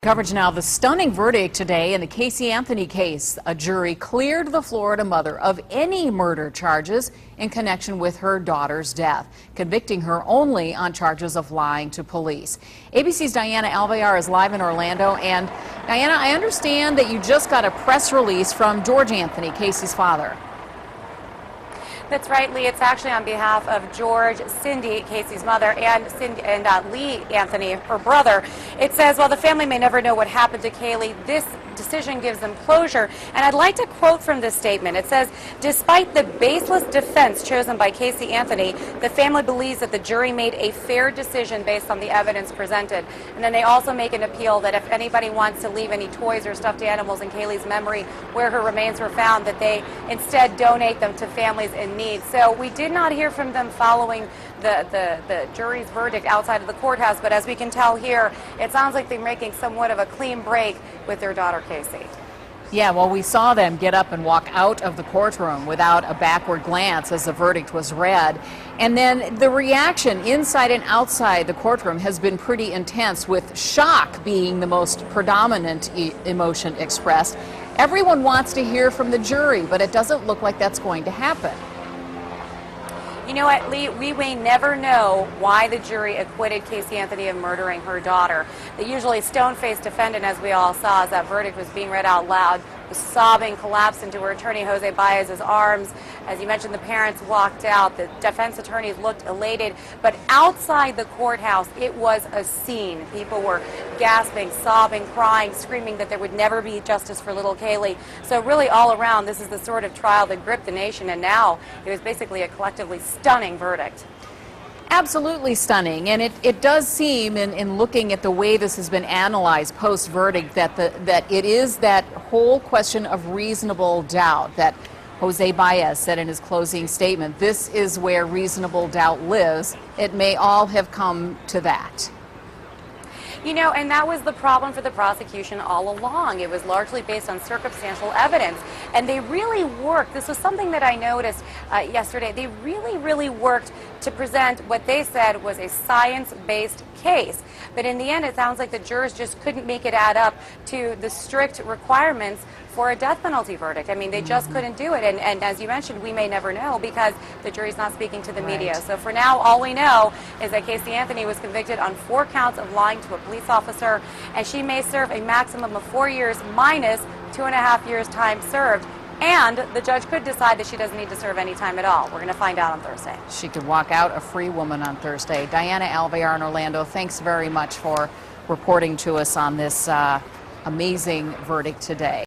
Coverage now, the stunning verdict today in the Casey Anthony case. A jury cleared the Florida mother of any murder charges in connection with her daughter's death, convicting her only on charges of lying to police. ABC's Diana Alvear is live in Orlando. And Diana, I understand that you just got a press release from George Anthony, Casey's father. That's right, Lee. It's actually on behalf of George, Cindy, Casey's mother, and Lee Anthony, her brother. It says, while the family may never know what happened to Kaylee, this decision gives them closure. And I'd like to quote from this statement. It says, despite the baseless defense chosen by Casey Anthony, the family believes that the jury made a fair decision based on the evidence presented. And then they also make an appeal that if anybody wants to leave any toys or stuffed animals in Kaylee's memory where her remains were found, that they instead donate them to families in need. So we did not hear from them following the jury's verdict outside of the courthouse, but as we can tell here, it sounds like they're making somewhat of a clean break with their daughter, Casey. Yeah, well, we saw them get up and walk out of the courtroom without a backward glance as the verdict was read. And then the reaction inside and outside the courtroom has been pretty intense, with shock being the most predominant emotion expressed. Everyone wants to hear from the jury, but it doesn't look like that's going to happen. You know what, Lee, we may never know why the jury acquitted Casey Anthony of murdering her daughter. The usually stone-faced defendant, as we all saw as that verdict was being read out loud, was sobbing, collapsed into her attorney Jose Baez's arms. As you mentioned, the parents walked out. The defense attorneys looked elated. But outside the courthouse, it was a scene. People were gasping, sobbing, crying, screaming that there would never be justice for little Kaylee. So really all around, this is the sort of trial that gripped the nation. And now it was basically a collectively stunning verdict. Absolutely stunning, and it does seem, in looking at the way this has been analyzed post-verdict, that it is that whole question of reasonable doubt that Jose Baez said in his closing statement. This is where reasonable doubt lives. It may all have come to that. You know, and that was the problem for the prosecution all along. It was largely based on circumstantial evidence. And they really worked. This was something that I noticed yesterday. They really worked to present what they said was a science-based case. But in the end, it sounds like the jurors just couldn't make it add up to the strict requirements for a death penalty verdict. I mean, they just couldn't do it. And as you mentioned, we may never know because the jury's not speaking to the media. So for now, all we know is that Casey Anthony was convicted on 4 counts of lying to a police officer, and she may serve a maximum of 4 years minus 2.5 years time served. And the judge could decide that she doesn't need to serve any time at all. We're going to find out on Thursday. She could walk out a free woman on Thursday. Diana Alvear in Orlando, thanks very much for reporting to us on this amazing verdict today.